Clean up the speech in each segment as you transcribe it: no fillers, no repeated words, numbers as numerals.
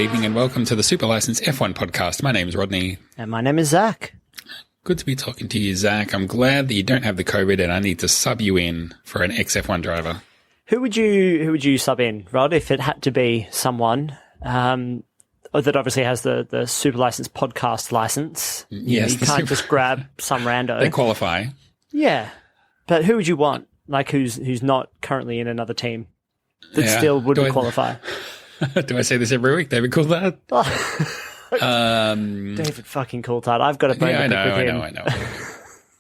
evening and welcome to the Super License F1 podcast. My name is Rodney. And my name is Zach. Good to be talking to you, Zach. I'm glad that you don't have the COVID and I need to sub you in for an ex-F1 driver. Who would you sub in, Rod, if it had to be someone that obviously has the Super License podcast license? Yes. You can't just grab some rando. They qualify. Yeah. But who would you want? Like who's not currently in another team that still wouldn't qualify? Do I say this every week? David Coulthard? David fucking Coulthard. I've got a bone to pick with him. I know.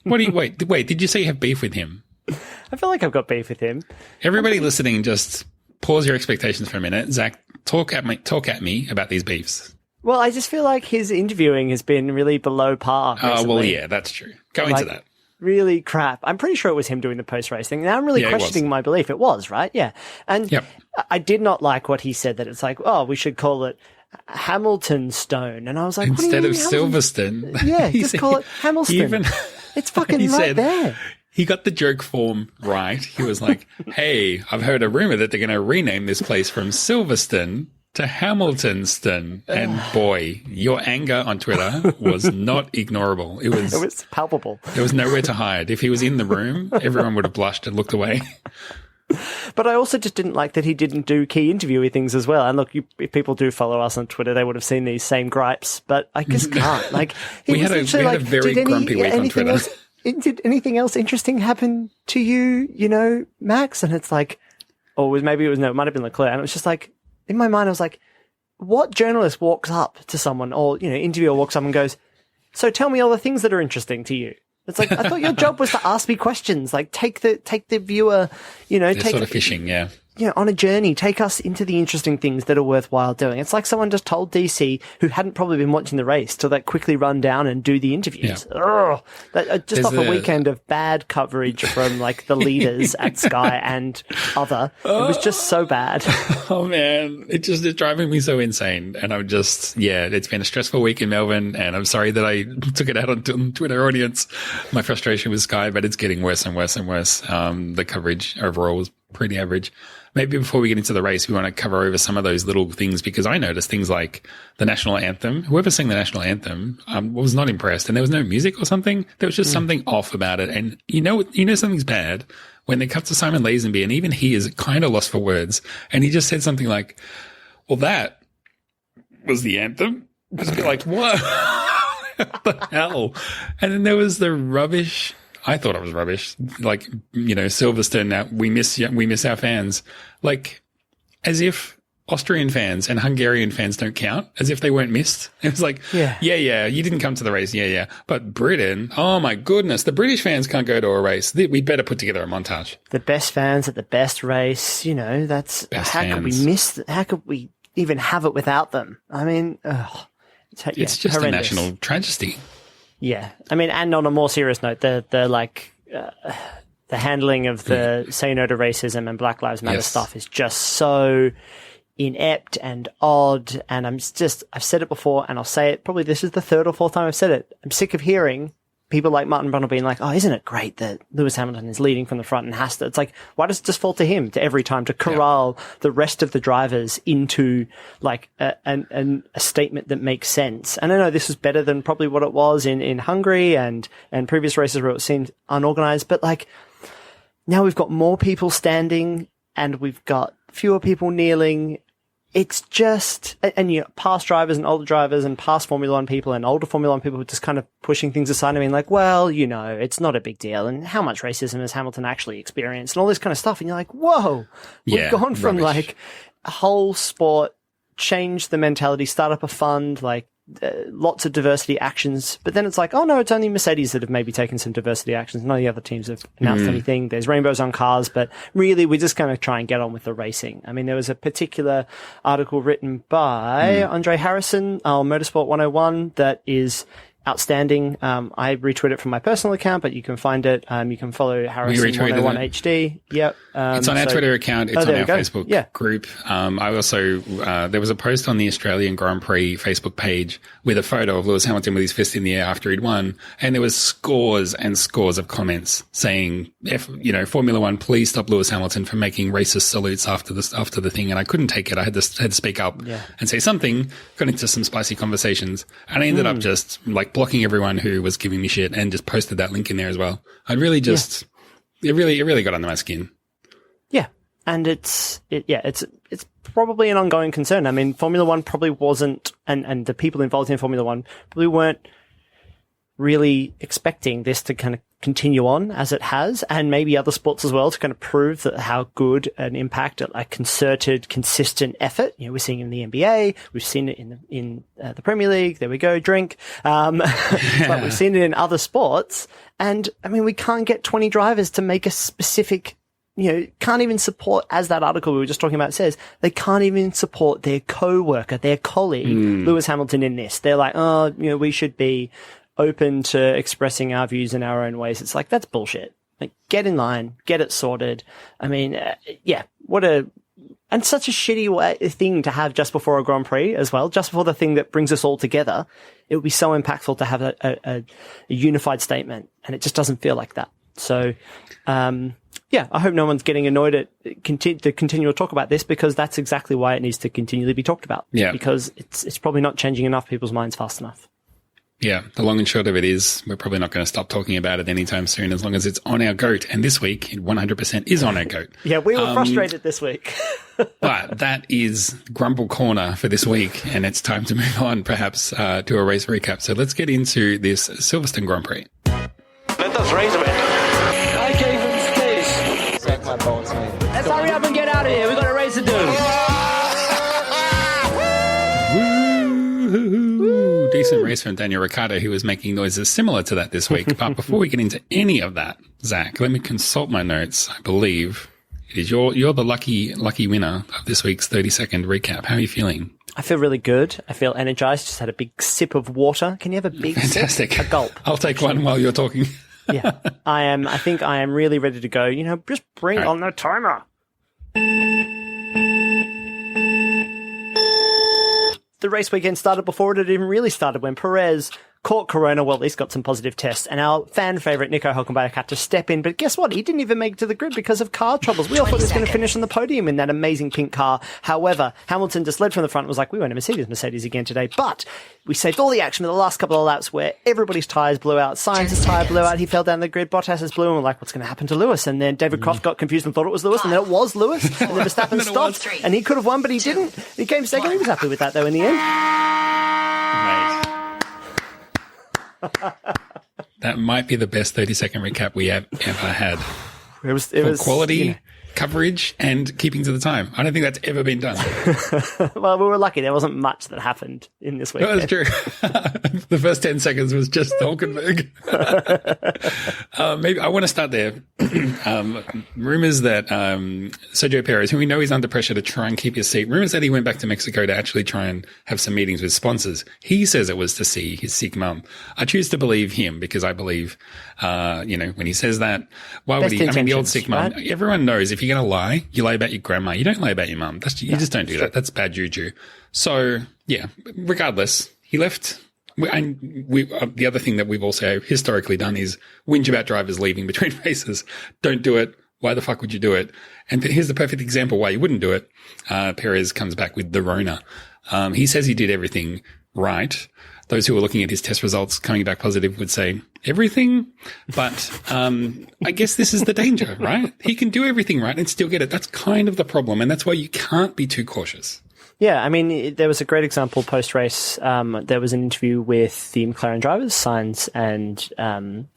What do you wait? Did you say you have beef with him? I feel like I've got beef with him. Everybody listening, just pause your expectations for a minute. Zach, talk at me about these beefs. Well, I just feel like his interviewing has been really below par recently. Oh, well, yeah, that's true. Go into that. Really crap. I'm pretty sure it was him doing the post-race thing. Now I'm really questioning my belief. It was, right? Yeah. And I did not like what he said, that it's like, oh, we should call it Hamilton Stone. And I was like, instead of Silverstone. Yeah, just call it Hamilton. It's fucking there. He got the joke form right. He was like, hey, I've heard a rumor that they're going to rename this place from Silverstone to Hamiltonston. And boy, your anger on Twitter was not ignorable. It was palpable. There was nowhere to hide. If he was in the room, everyone would have blushed and looked away. But I also just didn't like that he didn't do key interviewee things as well. And look, if people do follow us on Twitter, they would have seen these same gripes, but I just can't. Like, we had a very grumpy week on Twitter. Did anything else interesting happen to you, Max? And it's like, it might have been Leclerc. And it was just like, in my mind, I was like, what journalist walks up to someone or, interviewer walks up and goes, so tell me all the things that are interesting to you. It's like, I thought your job was to ask me questions, like take the viewer, They're sort of fishing, yeah. On a journey, take us into the interesting things that are worthwhile doing. It's like someone just told DC, who hadn't probably been watching the race, to quickly run down and do the interviews. Yeah. Just off a weekend of bad coverage from the leaders at Sky and other. It was just so bad. Oh man, it's driving me so insane. And I'm just, it's been a stressful week in Melbourne and I'm sorry that I took it out on Twitter audience. My frustration with Sky, but it's getting worse and worse and worse. The coverage overall was pretty average. Maybe before we get into the race, we want to cover over some of those little things because I noticed things like the national anthem. Whoever sang the national anthem was not impressed, and there was no music or something. There was just something off about it. And you know something's bad when it comes to Simon Lazenby, and even he is kind of lost for words. And he just said something like, "Well, that was the anthem." Just be like, what? What the hell? And then there was the rubbish. I thought it was rubbish. Silverstone, we miss our fans. As if Austrian fans and Hungarian fans don't count, as if they weren't missed. It was like, yeah, you didn't come to the race. Yeah. But Britain, oh my goodness, the British fans can't go to a race. We'd better put together a montage. The best fans at the best race, that's, how could we even have it without them? I mean, it's just horrendous. A national tragedy. Yeah. I mean, and on a more serious note, the handling of the say no to racism and Black Lives Matter stuff is just so inept and odd. And I've said it before and I'll say it, probably this is the third or fourth time I've said it. I'm sick of hearing people like Martin Brundle being like, oh, isn't it great that Lewis Hamilton is leading from the front and has to? It's like, why does it just fall to him to every time to corral the rest of the drivers into a statement that makes sense? And I know this is better than probably what it was in Hungary and previous races where it seemed unorganized, but now we've got more people standing and we've got fewer people kneeling. It's just, and past drivers and older drivers and past Formula One people and older Formula One people are just kind of pushing things aside. I mean, it's not a big deal. And how much racism has Hamilton actually experienced and all this kind of stuff. And you're like, whoa, we've gone from a whole sport, change the mentality, start up a fund, lots of diversity actions, but then it's like, oh no, it's only Mercedes that have maybe taken some diversity actions. None of the other teams have announced anything. There's rainbows on cars, but really we're just going to try and get on with the racing. I mean, there was a particular article written by Andre Harrison on Motorsport 101 that is outstanding. I retweet it from my personal account, but you can find it. You can follow Harrison 101 HD. Yep. It's on our Twitter account. It's on our Facebook group. I also, there was a post on the Australian Grand Prix Facebook page with a photo of Lewis Hamilton with his fist in the air after he'd won. And there was scores and scores of comments saying, Formula One, please stop Lewis Hamilton from making racist salutes after the thing. And I couldn't take it. I had to speak up and say something, got into some spicy conversations. And I ended up just blocking everyone who was giving me shit and just posted that link in there as well. I really just, it really got under my skin. Yeah. And it's probably an ongoing concern. I mean, Formula One probably wasn't, and the people involved in Formula One probably weren't really expecting this to kind of continue on as it has, and maybe other sports as well, to kind of prove that how good an impact a concerted, consistent effort. We're seeing it in the NBA, we've seen it in the Premier League. There we go, drink. But we've seen it in other sports, and I mean, we can't get 20 drivers to make a specific. Can't even support, as that article we were just talking about says, they can't even support their co-worker, their colleague, Lewis Hamilton in this. They're like, we should be open to expressing our views in our own ways. It's like, that's bullshit. Get in line, get it sorted. I mean, and such a shitty thing to have just before a Grand Prix as well, just before the thing that brings us all together. It would be so impactful to have a unified statement, and it just doesn't feel like that. So, I hope no one's getting annoyed at the continual talk about this, because that's exactly why it needs to continually be talked about. Yeah. Because it's probably not changing enough people's minds fast enough. Yeah. The long and short of it is we're probably not going to stop talking about it anytime soon, as long as it's on our goat. And this week, it 100% is on our goat. Yeah, we were frustrated this week. But that is Grumble Corner for this week. And it's time to move on, perhaps, to a race recap. So let's get into this Silverstone Grand Prix. Let us race a bit. I gave him space. Suck my balls, man. Let's hurry up and get out of here. We've got a race to do. Woo-hoo-hoo. Decent race from Daniel Ricciardo, who was making noises similar to that this week. But before we get into any of that, Zach, let me consult my notes. I believe it is you're the lucky winner of this week's 30-second recap. How are you feeling? I feel really good. I feel energized. Just had a big sip of water. Can you have a big Fantastic. sip? A gulp. I'll take one while you're talking. Yeah. I think I am really ready to go. Just bring on the timer. The race weekend started before it had even really started, when Perez caught corona, well, at least got some positive tests, and our fan favourite Nico Hulkenbubble had to step in. But guess what? He didn't even make it to the grid because of car troubles. We all thought he was going to finish on the podium in that amazing pink car. However, Hamilton just led from the front and was like, we went to Mercedes again today. But we saved all the action with the last couple of laps where everybody's tyres blew out. Sainz's tyre blew out. He fell down the grid. Bottas's blew, and we're like, what's going to happen to Lewis? And then David Croft got confused and thought it was Lewis, and then it was Lewis. And then Verstappen stopped, and he could have won, but he didn't. He came second. He was happy with that, though, in the end. Nice. That might be the best 30-second recap we have ever had. It was quality, coverage, and keeping to the time. I don't think that's ever been done. Well, we were lucky. There wasn't much that happened in this week. No, that's true. The first 10 seconds was just Hulkenberg. Maybe I want to start there. Rumors that Sergio Perez, who we know is under pressure to try and keep his seat, rumors that he went back to Mexico to actually try and have some meetings with sponsors. He says it was to see his sick mum. I choose to believe him, because I believe, when he says that, why would he? I mean, the old sick mum. Right? Everyone knows if you're going to lie, you lie about your grandma. You don't lie about your mum. You just don't do that. That's bad juju. So, yeah, regardless, he left. The other thing that we've also historically done is whinge about drivers leaving between races. Don't do it. Why the fuck would you do it? And here's the perfect example why you wouldn't do it. Perez comes back with the Rona. He says he did everything right. Those who are looking at his test results coming back positive would say everything. But I guess this is the danger, right? He can do everything right and still get it. That's kind of the problem. And that's why you can't be too cautious. Yeah, I mean, there was a great example post-race. There was an interview with the McLaren drivers, Sainz and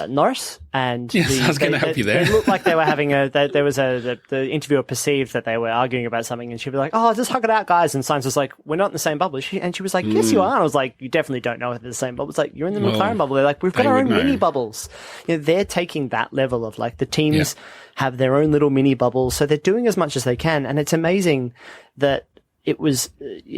Norris, and yes, I was going to help you there. It looked like they were having the interviewer perceived that they were arguing about something, and she'd be like, "Oh, just hug it out, guys." And Sainz was like, "We're not in the same bubble." And she was like, "Yes, you are." And I was like, "You definitely don't know if they're the same bubble." It's like, you're in the McLaren bubble. They're like, "We've got our own mini bubbles." They're taking that level of the teams have their own little mini bubbles, so they're doing as much as they can, and it's amazing that it was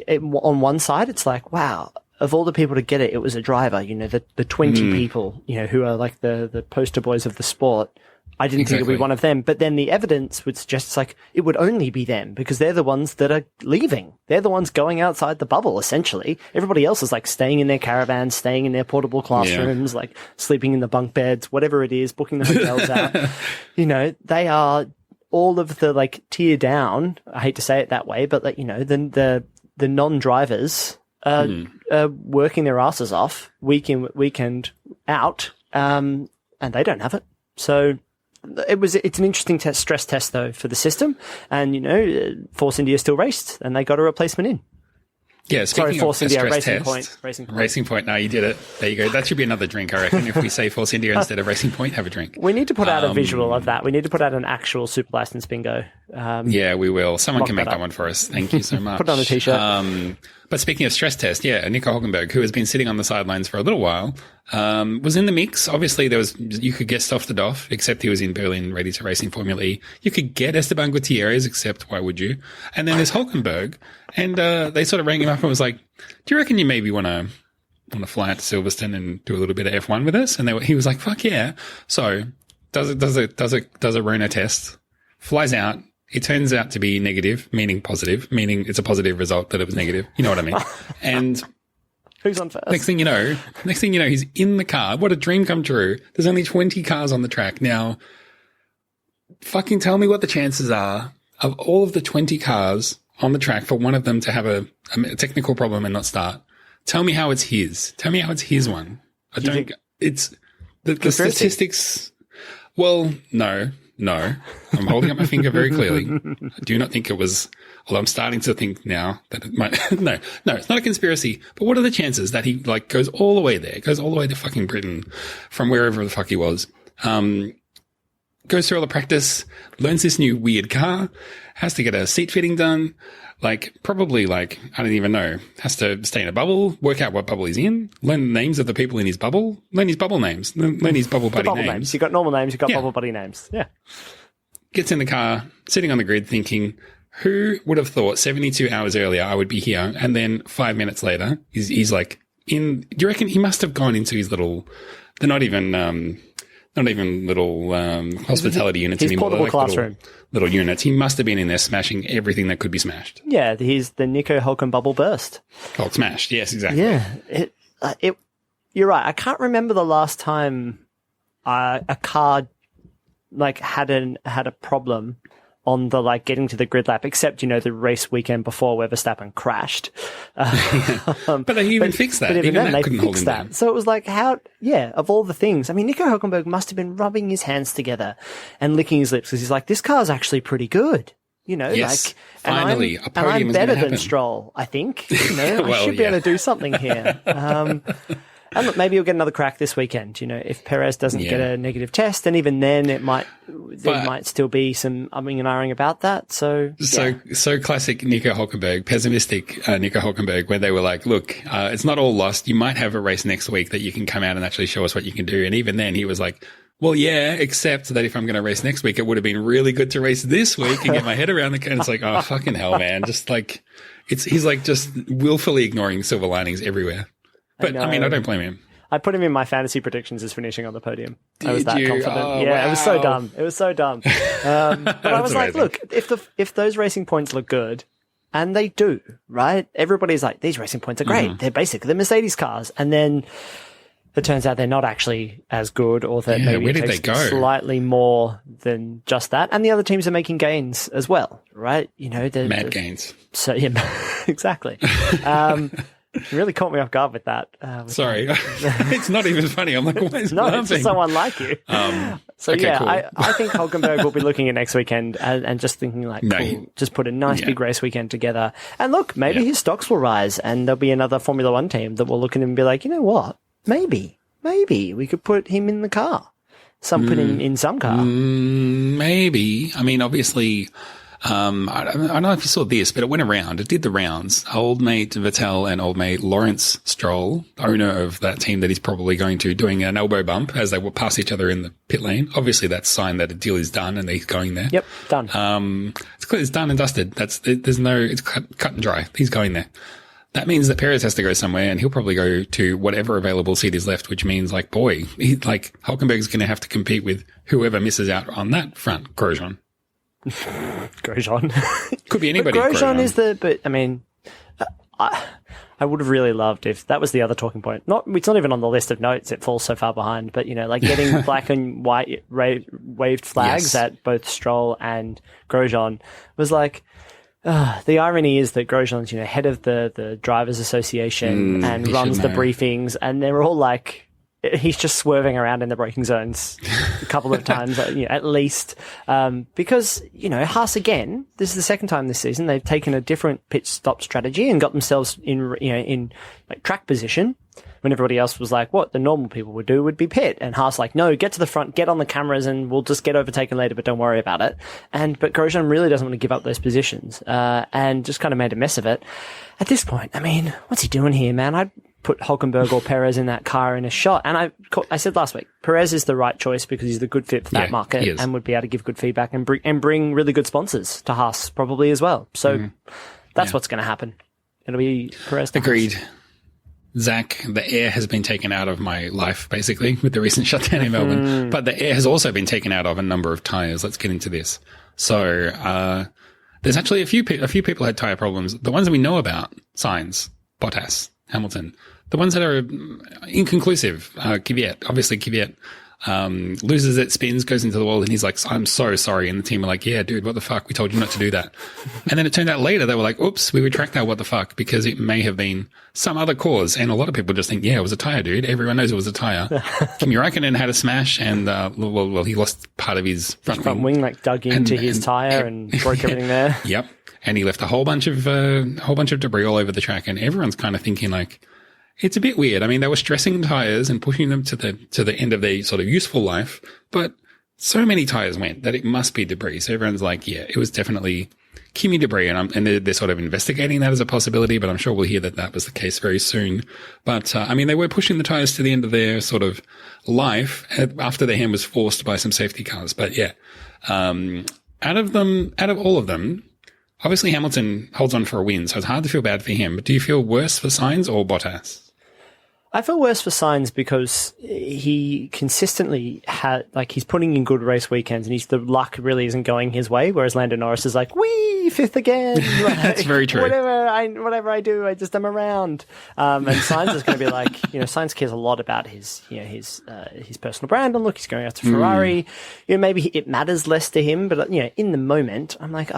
on one side, it's like, wow, of all the people to get it, it was a driver, the 20 people, who are like the poster boys of the sport. I didn't think it would be one of them, but then the evidence would suggest it's like it would only be them because they're the ones that are leaving. They're the ones going outside the bubble, essentially. Everybody else is like staying in their caravans, staying in their portable classrooms, like sleeping in the bunk beds, whatever it is, booking the hotels out. They are all of the like tier down. I hate to say it that way, but like, then the non-drivers are working their asses off week in, weekend out, and they don't have it. So it's an interesting stress test though for the system, and Force India still raced and they got a replacement in. Yeah, speaking Force of India, stress test, Racing Point. No, you did it. There you go. That should be another drink, I reckon. If we say Force India instead of Racing Point, have a drink. We need to put out a visual of that. We need to put out an actual super license bingo. Yeah, we will. Someone can make that one for us. Thank you so much. Put it on a t-shirt. But speaking of stress test, Nico Hulkenbubble, who has been sitting on the sidelines for a little while, was in the mix. Obviously, you could get Stoff the Doff, except he was in Berlin ready to race in Formula E. You could get Esteban Gutierrez, except why would you? And then there's Hulkenberg, and they sort of rang him up and was like, "Do you reckon you maybe want to fly out to Silverstone and do a little bit of F1 with us?" And he was like, "Fuck yeah!" So does a Rona test, flies out. It turns out to be negative, meaning positive, meaning it's a positive result that it was negative. You know what I mean? And who's on first? Next thing you know, he's in the car. What a dream come true. There's only 20 cars on the track. Now, fucking tell me what the chances are of all of the 20 cars on the track for one of them to have a technical problem and not start. Tell me how it's his. Tell me how it's his one. It's the statistics. Well, no. I'm holding up my finger very clearly. I do not think it was, although I'm starting to think now that it might, no, it's not a conspiracy, but what are the chances that he like goes all the way there, goes all the way to fucking Britain from wherever the fuck he was, goes through all the practice, learns this new weird car, has to get a seat fitting done, probably I don't even know, has to stay in a bubble, work out what bubble he's in, learn the names of the people in his bubble, learn his bubble names, learn his bubble buddy names. You've got normal names, you've got bubble buddy names. Yeah. Gets in the car, sitting on the grid thinking, who would have thought 72 hours earlier I would be here? And then 5 minutes later, he's like do you reckon he must have gone into his little, they're not even little hospitality units his anymore. Portable classroom. Little units. He must have been in there smashing everything that could be smashed. Yeah, he's the Nico Hulkenbubble burst. Hulk smashed. Yes, exactly. Yeah, you're right. I can't remember the last time a car had a problem on the getting to the grid lap, except the race weekend before where Verstappen crashed. But they even fixed that. But even then, that they couldn't hold fixed him that. down. So it was of all the things. I mean, Nico Hulkenberg must have been rubbing his hands together and licking his lips because he's like, this car's actually pretty good. Yes, finally, a podium I'm is better gonna happen. than Stroll, I think. Well, I should be able to do something here. And look, maybe you'll get another crack this weekend. If Perez doesn't get a negative test, and even then there might still be some umming and ahhing about that. So classic Nico Hulkenberg, pessimistic Nico Hulkenberg, where they were like, look, it's not all lost. You might have a race next week that you can come out and actually show us what you can do. And even then he was like, well, yeah, except that if I'm going to race next week, it would have been really good to race this week and get my head around the curve. It's like, oh, fucking hell, man. Just he's just willfully ignoring silver linings everywhere. But I don't blame him. I put him in my fantasy predictions as finishing on the podium. I was that Did you? confident. Oh, yeah, wow. It was so dumb. It was so dumb. But I was like, amazing. look, if those racing points look good, and they do, right? Everybody's like, these racing points are great. Mm-hmm. They're basically the Mercedes cars. And then it turns out they're not actually as good, or that maybe it takes slightly more than just that. And the other teams are making gains as well, right? Mad gains. So yeah, exactly. You really caught me off guard with that. Sorry. It's not even funny. I'm like, why is no, laughing? it's just someone like you. Okay, cool. I think Hulkenberg will be looking at next weekend and just thinking cool, just put a nice big race weekend together. And look, maybe his stocks will rise and there'll be another Formula One team that will look at him and be like, you know what? Maybe we could put him in the car. Put him in some car. Maybe. I mean, obviously, I don't know if you saw this, but it went around. It did the rounds. Old mate Vettel and old mate Lawrence Stroll, owner of that team that he's probably going to, doing an elbow bump as they will pass each other in the pit lane. Obviously, that's a sign that a deal is done and he's going there. Yep, done. It's clear, it's done and dusted. It's cut and dry. He's going there. that means that Perez has to go somewhere, and he'll probably go to whatever available seat is left, which means, like, boy, Hulkenberg's going to have to compete with whoever misses out on that front. Grosjean. Could be anybody. But Grosjean is but I mean, I would have really loved if that was the other talking point. It's not even on the list of notes. It falls so far behind. But, like getting black and white waved flags at both Stroll and Grosjean was like, the irony is that Grosjean's, head of the Drivers Association and runs the briefings, and they're all like, he's just swerving around in the braking zones a couple of times, at least. Because, Haas, again, this is the second time this season they've taken a different pit stop strategy and got themselves in like track position when everybody else was like, what the normal people would do would be pit. And Haas like, no, get to the front, get on the cameras, and we'll just get overtaken later, but don't worry about it. But Grosjean really doesn't want to give up those positions, and just kind of made a mess of it. At this point, I mean, what's he doing here, man? I'd put Hulkenberg or Perez in that car in a shot. And I said last week, Perez is the right choice because he's the good fit for that market and would be able to give good feedback and bring really good sponsors to Haas probably as well. So that's what's going to happen. It'll be Perez to Agreed. Haas. Zach, the air has been taken out of my life, basically, with the recent shutdown in Melbourne. But the air has also been taken out of a number of tyres. Let's get into this. So, there's actually a few people had tyre problems. The ones that we know about, Sainz, Bottas, Hamilton. The ones that are inconclusive, Kvyat, loses it, spins, goes into the wall, and he's like, I'm so sorry. And the team are like, yeah, dude, what the fuck? We told you not to do that. And then it turned out later they were like, oops, we retract that what the fuck, because it may have been some other cause. And a lot of people just think, yeah, it was a tyre, dude. Everyone knows it was a tyre. Kimi Räikkönen had a smash, and he lost part of his front wing, like dug into his tyre and broke everything there. Yep. And he left a whole bunch of debris all over the track, and everyone's kind of thinking like, it's a bit weird. I mean, they were stressing tires and pushing them to the end of their sort of useful life, but so many tires went that it must be debris. So everyone's like, yeah, it was definitely Kimi debris, and they're sort of investigating that as a possibility, but I'm sure we'll hear that was the case very soon. But I mean, they were pushing the tires to the end of their sort of life after their hand was forced by some safety cars. But yeah, out of all of them, obviously Hamilton holds on for a win, so it's hard to feel bad for him. But do you feel worse for Sainz or Bottas? I feel worse for Sainz because he consistently he's putting in good race weekends, and the luck really isn't going his way. Whereas Lando Norris is like, wee, fifth again. That's very true. Whatever I do, I just am around. And Sainz is going to be like, Sainz cares a lot about his personal brand. And look, he's going out to Ferrari. Maybe it matters less to him, but in the moment, I'm like,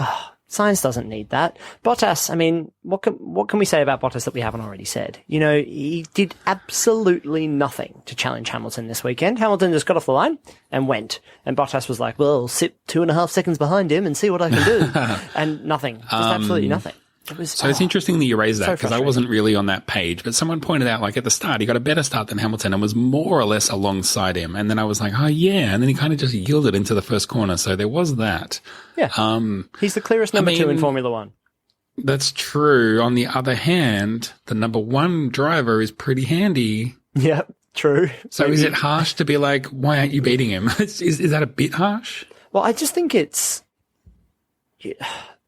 Sainz doesn't need that. Bottas, I mean, what can we say about Bottas that we haven't already said? He did absolutely nothing to challenge Hamilton this weekend. Hamilton just got off the line and went. And Bottas was like, well, sit 2.5 seconds behind him and see what I can do. And nothing. Just absolutely nothing. It's interesting that you raised that, because I wasn't really on that page, but someone pointed out, like, at the start, he got a better start than Hamilton and was more or less alongside him. And then I was like, oh yeah. And then he kind of just yielded into the first corner. So there was that. Yeah. He's the clearest number 2 in Formula One. That's true. On the other hand, the number 1 driver is pretty handy. Yeah, true. So is it harsh to be like, why aren't you beating him? Is that a bit harsh? Well, I just think it's...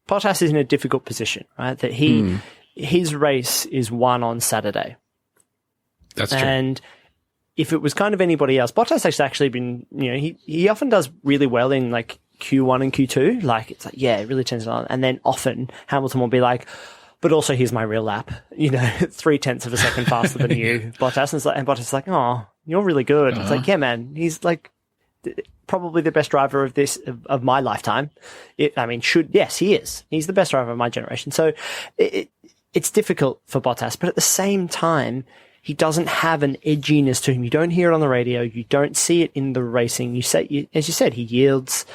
Bottas is in a difficult position, right? That his race is won on Saturday. That's true. And if it was kind of anybody else, Bottas has actually been, he often does really well in like Q1 and Q2. Like, it's like, yeah, it really turns it on. And then often Hamilton will be like, but also here's my real lap, 0.3 of a second faster than you, Bottas. And Bottas is like, oh, you're really good. It's like, yeah, man, he's like probably the best driver of my lifetime. Yes, he is. He's the best driver of my generation. So it's difficult for Bottas, but at the same time, he doesn't have an edginess to him. You don't hear it on the radio. You don't see it in the racing. As you said, he yields.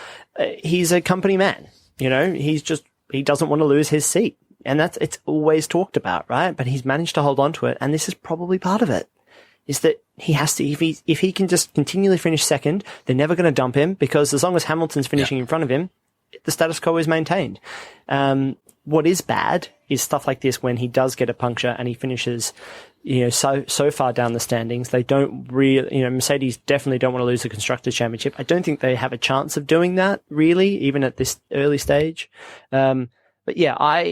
He's a company man. He doesn't want to lose his seat. And it's always talked about, right? But he's managed to hold on to it. And this is probably part of it, is that he has to, if he can just continually finish second, they're never going to dump him, because as long as Hamilton's finishing in front of him, the status quo is maintained. What is bad is stuff like this when he does get a puncture and he finishes, so far down the standings. They don't really, Mercedes definitely don't want to lose the Constructors' Championship. I don't think they have a chance of doing that, really, even at this early stage. But yeah,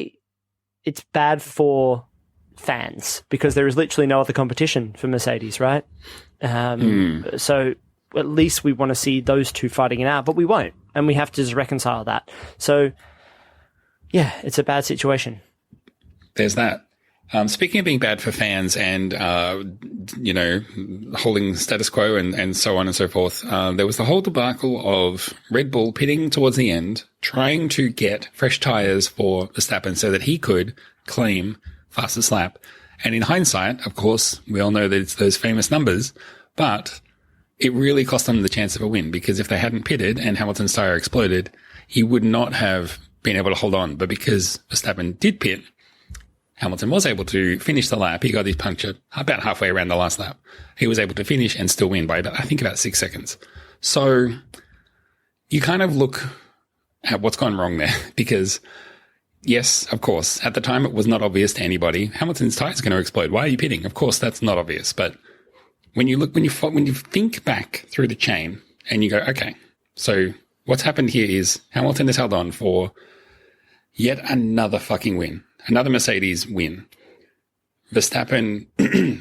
it's bad for fans because there is literally no other competition for Mercedes, right? So at least we want to see those two fighting it out, but we won't, and we have to just reconcile that. So yeah, it's a bad situation. There's that. Speaking of being bad for fans and, holding status quo and so on and so forth, there was the whole debacle of Red Bull pitting towards the end, trying to get fresh tyres for Verstappen so that he could claim fastest lap. And in hindsight, of course, we all know that it's those famous numbers, but it really cost them the chance of a win because if they hadn't pitted and Hamilton's tyre exploded, he would not have been able to hold on. But because Verstappen did pit, Hamilton was able to finish the lap. He got his puncture about halfway around the last lap. He was able to finish and still win by about 6 seconds. So you kind of look at what's gone wrong there because, yes, of course, at the time it was not obvious to anybody. Hamilton's tyre is going to explode. Why are you pitting? Of course, that's not obvious. But when you think back through the chain and you go, okay, so what's happened here is Hamilton has held on for yet another fucking win. Another Mercedes win. Verstappen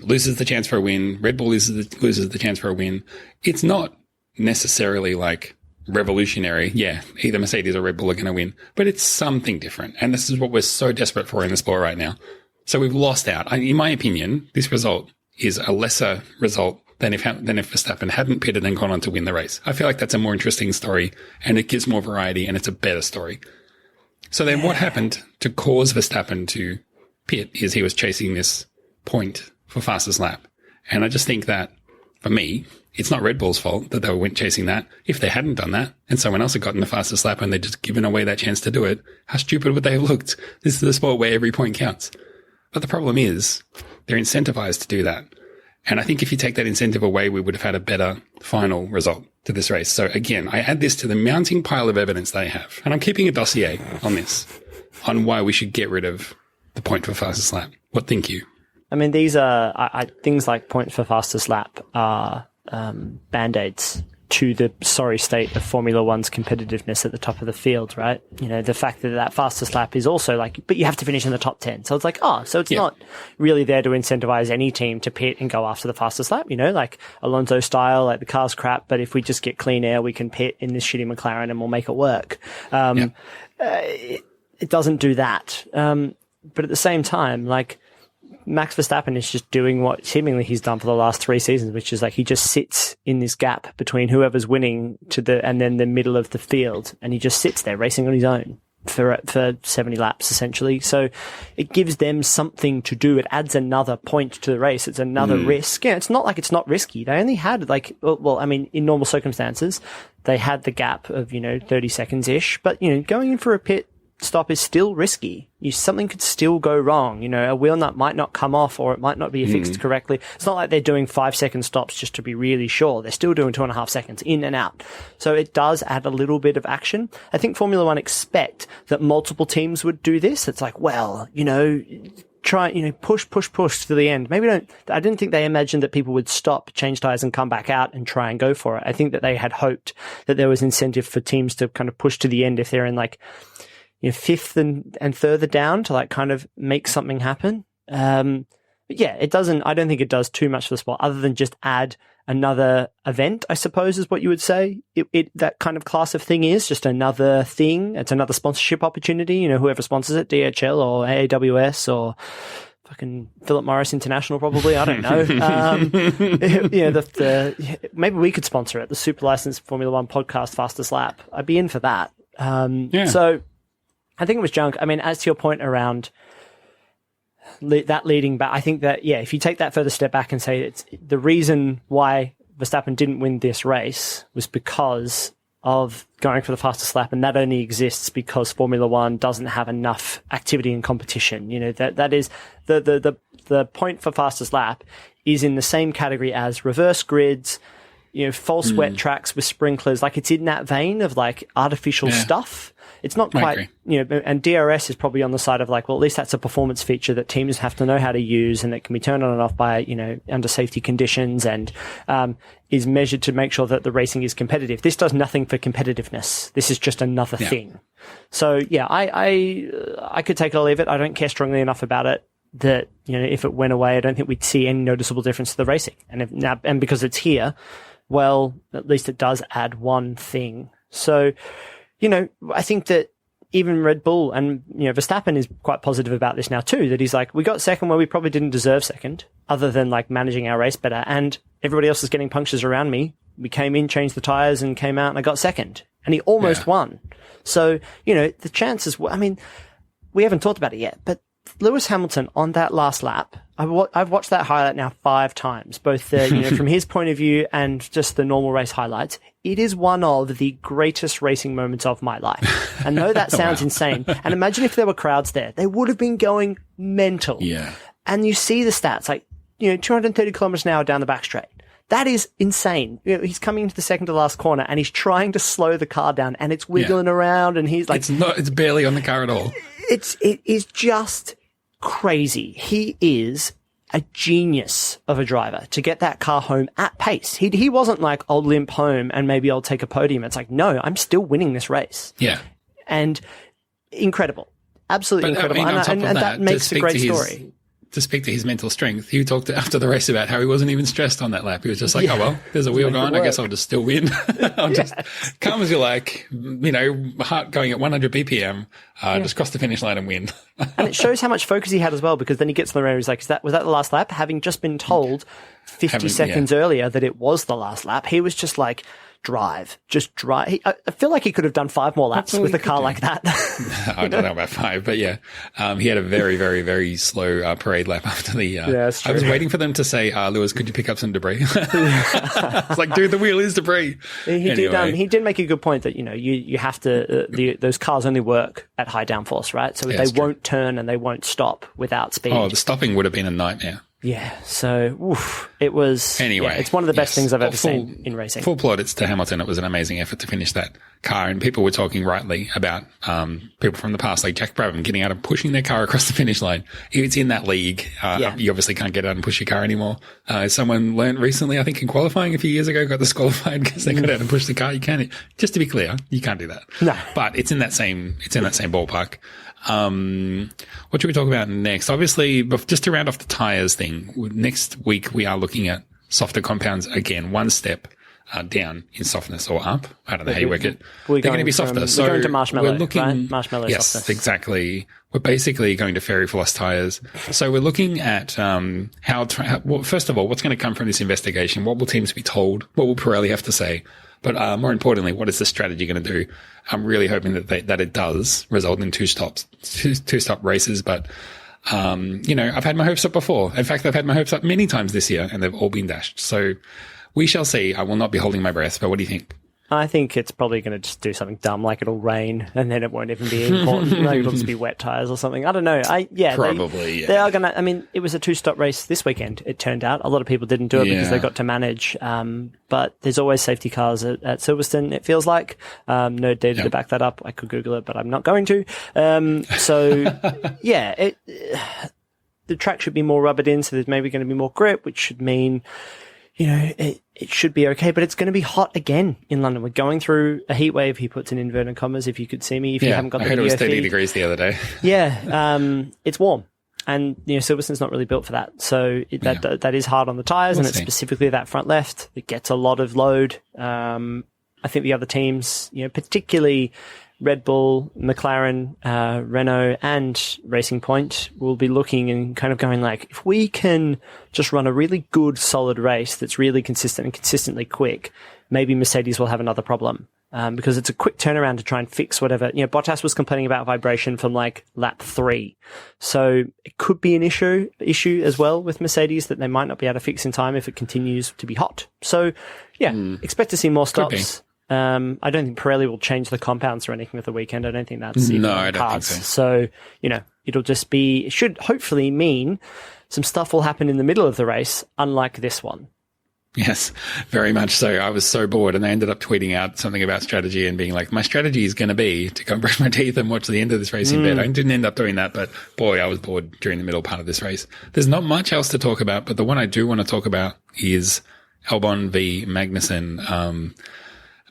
loses the chance for a win. Red Bull loses the chance for a win. It's not necessarily like revolutionary. Yeah, either Mercedes or Red Bull are going to win, but it's something different. And this is what we're so desperate for in the sport right now. So we've lost out. In my opinion, this result is a lesser result than if Verstappen hadn't pitted and gone on to win the race. I feel like that's a more interesting story and it gives more variety and it's a better story. So then what happened to cause Verstappen to pit is he was chasing this point for fastest lap. And I just think that, for me, it's not Red Bull's fault that they went chasing that. If they hadn't done that and someone else had gotten the fastest lap and they'd just given away that chance to do it, how stupid would they have looked? This is the sport where every point counts. But the problem is they're incentivized to do that. And I think if you take that incentive away, we would have had a better final result to this race. So again, I add this to the mounting pile of evidence they have. And I'm keeping a dossier on this, on why we should get rid of the point for fastest lap. What think you? I mean, these are things like point for fastest lap are band-aids to the sorry state of Formula One's competitiveness at the top of the field, right? You know, the fact that fastest lap is also like, but you have to finish in the top 10. So it's like, so it's not really there to incentivize any team to pit and go after the fastest lap, you know, like Alonso style, like the car's crap, but if we just get clean air, we can pit in this shitty McLaren and we'll make it work. It doesn't do that. But at the same time, like, Max Verstappen is just doing what seemingly he's done for the last 3 seasons, which is like he just sits in this gap between whoever's winning and then the middle of the field, and he just sits there racing on his own for 70 laps essentially. So it gives them something to do. It adds another point to the race. It's another risk. Yeah, it's not like it's not risky. They only had in normal circumstances, they had the gap of 30 seconds ish, but going in for a pit stop is still risky. Something could still go wrong. A wheel nut might not come off or it might not be fixed correctly. It's not like they're doing 5-second stops just to be really sure. They're still doing 2.5 seconds in and out. So it does add a little bit of action. I think Formula One expect that multiple teams would do this. It's like, try, push to the end. I didn't think they imagined that people would stop, change tires and come back out and try and go for it. I think that they had hoped that there was incentive for teams to kind of push to the end if they're in fifth and further down to kind of make something happen. But yeah, it doesn't, I don't think it does too much for the sport other than just add another event, I suppose is what you would say. That kind of class of thing is just another thing. It's another sponsorship opportunity, whoever sponsors it, DHL or AWS or fucking Philip Morris International probably. I don't know. Maybe we could sponsor it. The super licensed Formula One podcast Fastest Lap. I'd be in for that. So I think it was junk. I mean, as to your point around that leading back, I think that, if you take that further step back and say it's the reason why Verstappen didn't win this race was because of going for the fastest lap, and that only exists because Formula One doesn't have enough activity and competition. That is the point for fastest lap is in the same category as reverse grids, false wet tracks with sprinklers. Like, it's in that vein of artificial stuff. It's not quite, and DRS is probably on the side of at least that's a performance feature that teams have to know how to use and that can be turned on and off by, under safety conditions and, is measured to make sure that the racing is competitive. This does nothing for competitiveness. This is just another thing. So I could take it or leave it. I don't care strongly enough about it. that, if it went away, I don't think we'd see any noticeable difference to the racing. And because it's here, well, at least it does add one thing. So, I think that even Red Bull and, Verstappen is quite positive about this now too, that he's like, we got second where we probably didn't deserve second, other than like managing our race better. And everybody else is getting punctures around me. We came in, changed the tires and came out and I got second. And he almost won. So, the chances were, we haven't talked about it yet, but Lewis Hamilton on that last lap, I've watched that highlight now 5 times, both from his point of view and just the normal race highlights. It is one of the greatest racing moments of my life. And though that sounds insane, and imagine if there were crowds there, they would have been going mental. Yeah. And you see the stats, like, 230 kilometers an hour down the back straight. That is insane. He's coming into the second to last corner and he's trying to slow the car down and it's wiggling around and he's like, it's barely on the car at all. It is just crazy. He is a genius of a driver to get that car home at pace. He wasn't like, I'll limp home and maybe I'll take a podium. It's like, no, I'm still winning this race. Yeah. And incredible. Absolutely incredible. And that makes a great story. To speak to his mental strength, he talked after the race about how he wasn't even stressed on that lap. He was just like, oh, well, there's a wheel going. I guess I'll just still win. I'll just calm as you like, heart going at 100 BPM, just cross the finish line and win. And it shows how much focus he had as well, because then he gets on the road. He's like, was that the last lap? Having just been told 50 seconds earlier that it was the last lap, he was just like, just drive. I feel like he could have done 5 more laps with a car like that. I don't know about 5, but yeah. He had a very, very, very slow parade lap after the, that's true. I was waiting for them to say, Lewis, could you pick up some debris? It's like, dude, the wheel is debris. He did make a good point that, you have to, those cars only work at high downforce, right? So they won't turn and they won't stop without speed. Oh, the stopping would have been a nightmare. Yeah, so it was. Anyway, it's one of the best things I've ever seen in racing. Full plaudits to Hamilton. It was an amazing effort to finish that car, and people were talking rightly about people from the past, like Jack Brabham, getting out and pushing their car across the finish line. It's in that league. You obviously can't get out and push your car anymore. Someone learned recently, I think, in qualifying a few years ago, got disqualified because they got out and pushed the car. You can't. Just to be clear, you can't do that. No, but it's in that same ballpark. What should we talk about next? Obviously, just to round off the tires thing, next week we are looking at softer compounds again, one step down in softness or up. I don't know how you work it. They're going to be softer. So we're going to marshmallow, we're looking, right? Marshmallow yes, softness. Exactly. We're basically going to fairy floss tires. So we're looking at well, first of all, what's going to come from this investigation? What will teams be told? What will Pirelli have to say? But more importantly, what is the strategy going to do? I'm really hoping that it does result in two-stop races. But I've had my hopes up before. In fact, I've had my hopes up many times this year, and they've all been dashed. So we shall see. I will not be holding my breath. But what do you think? I think it's probably going to just do something dumb, like it'll rain, and then it won't even be important. Like it'll just be wet tires or something. I don't know. Probably. They are going to. I mean, it was a 2-stop race this weekend. It turned out a lot of people didn't do it because they got to manage. But there's always safety cars at Silverstone. It feels like no data to back that up. I could Google it, but I'm not going to. The track should be more rubbered in, so there's maybe going to be more grip, which should mean, it should be okay, but it's going to be hot again in London. We're going through a heat wave. He puts in inverted commas. If you could see me, if you haven't got the I heard video it was 30 feed. degrees the other day. Yeah, it's warm, and Silverstone's not really built for that. So that is hard on the tires, and it's specifically that front left that gets a lot of load. I think the other teams, particularly Red Bull, McLaren, Renault, and Racing Point will be looking and kind of going like, if we can just run a really good, solid race that's really consistent and consistently quick, maybe Mercedes will have another problem. Because it's a quick turnaround to try and fix whatever. Bottas was complaining about vibration from like lap 3. So it could be an issue as well with Mercedes that they might not be able to fix in time if it continues to be hot. So expect to see more stops. I don't think Pirelli will change the compounds or anything with the weekend. I don't think that's even on the cards. Think so. So, it'll just be, it should hopefully mean some stuff will happen in the middle of the race, unlike this one. Yes, very much so. I was so bored, and I ended up tweeting out something about strategy and being like, my strategy is going to be to go and brush my teeth and watch the end of this race in bed. I didn't end up doing that, but boy, I was bored during the middle part of this race. There's not much else to talk about, but the one I do want to talk about is Albon v Magnussen.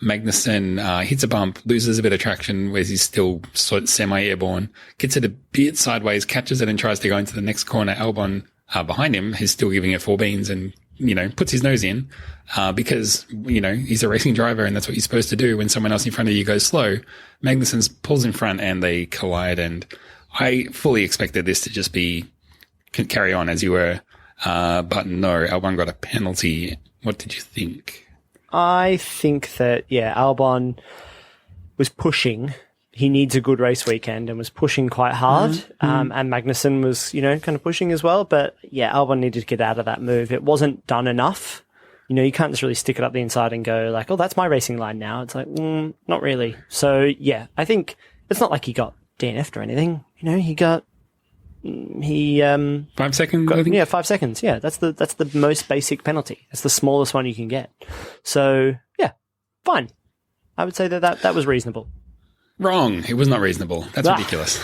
Magnussen hits a bump, loses a bit of traction where he's still sort of semi-airborne, gets it a bit sideways, catches it and tries to go into the next corner. Albon behind him is still giving it 4 beans and, puts his nose in because, he's a racing driver and that's what you're supposed to do when someone else in front of you goes slow. Magnussen pulls in front and they collide, and I fully expected this to just be carry on as you were, but no, Albon got a penalty. What did you think? I think that, Albon was pushing. He needs a good race weekend and was pushing quite hard. And Magnussen was, kind of pushing as well. But Albon needed to get out of that move. It wasn't done enough. You can't just really stick it up the inside and go like, oh, that's my racing line now. It's like, not really. So I think it's not like he got DNF'd or anything. He got, 5 seconds, I think. 5 seconds. Yeah, that's the most basic penalty. It's the smallest one you can get. So fine. I would say that was reasonable. Wrong. It was not reasonable. That's ridiculous.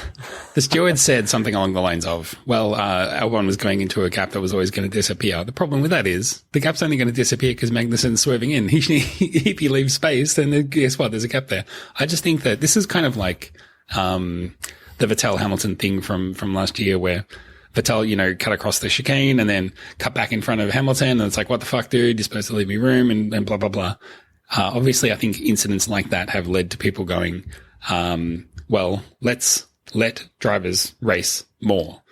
The steward said something along the lines of, Albon was going into a gap that was always going to disappear. The problem with that is the gap's only going to disappear because Magnussen's swerving in. If he leaves space, then guess what? There's a gap there. I just think that this is kind of like the Vettel-Hamilton thing from last year where Vettel, cut across the chicane and then cut back in front of Hamilton. And it's like, what the fuck, dude? You're supposed to leave me room and blah, blah, blah. Obviously, I think incidents like that have led to people going, let's let drivers race more.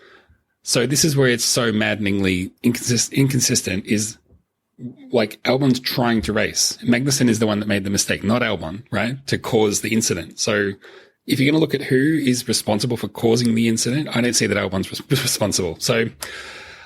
So this is where it's so maddeningly inconsistent is like Albon's trying to race. Magnussen is the one that made the mistake, not Albon, right? To cause the incident. So if you're going to look at who is responsible for causing the incident, I don't see that Albon's responsible. So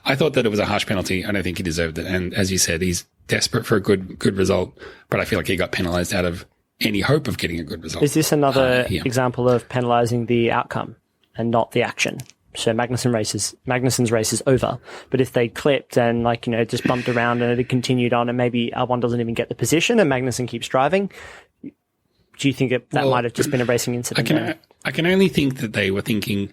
I thought that it was a harsh penalty. I don't think he deserved it. And as you said, he's desperate for a good result, but I feel like he got penalized out of any hope of getting a good result. Is this another example of penalizing the outcome and not the action? So Magnussen's race is over, but if they clipped and just bumped around and it continued on and maybe Albon doesn't even get the position and Magnussen keeps driving, do you think that might have just been a racing incident? I can only think that they were thinking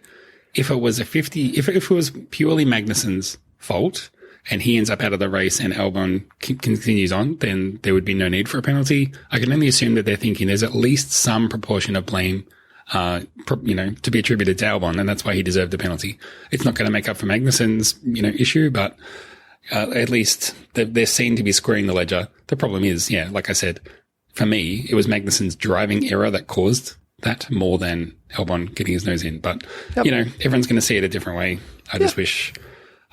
if it was if it was purely Magnussen's fault and he ends up out of the race and Albon continues on, then there would be no need for a penalty. I can only assume that they're thinking there's at least some proportion of blame, to be attributed to Albon, and that's why he deserved a penalty. It's not going to make up for Magnussen's, issue, but at least they're seen to be squaring the ledger. The problem is, like I said, for me, it was Magnussen's driving error that caused that more than Albon getting his nose in. But, everyone's going to see it a different way. I just wish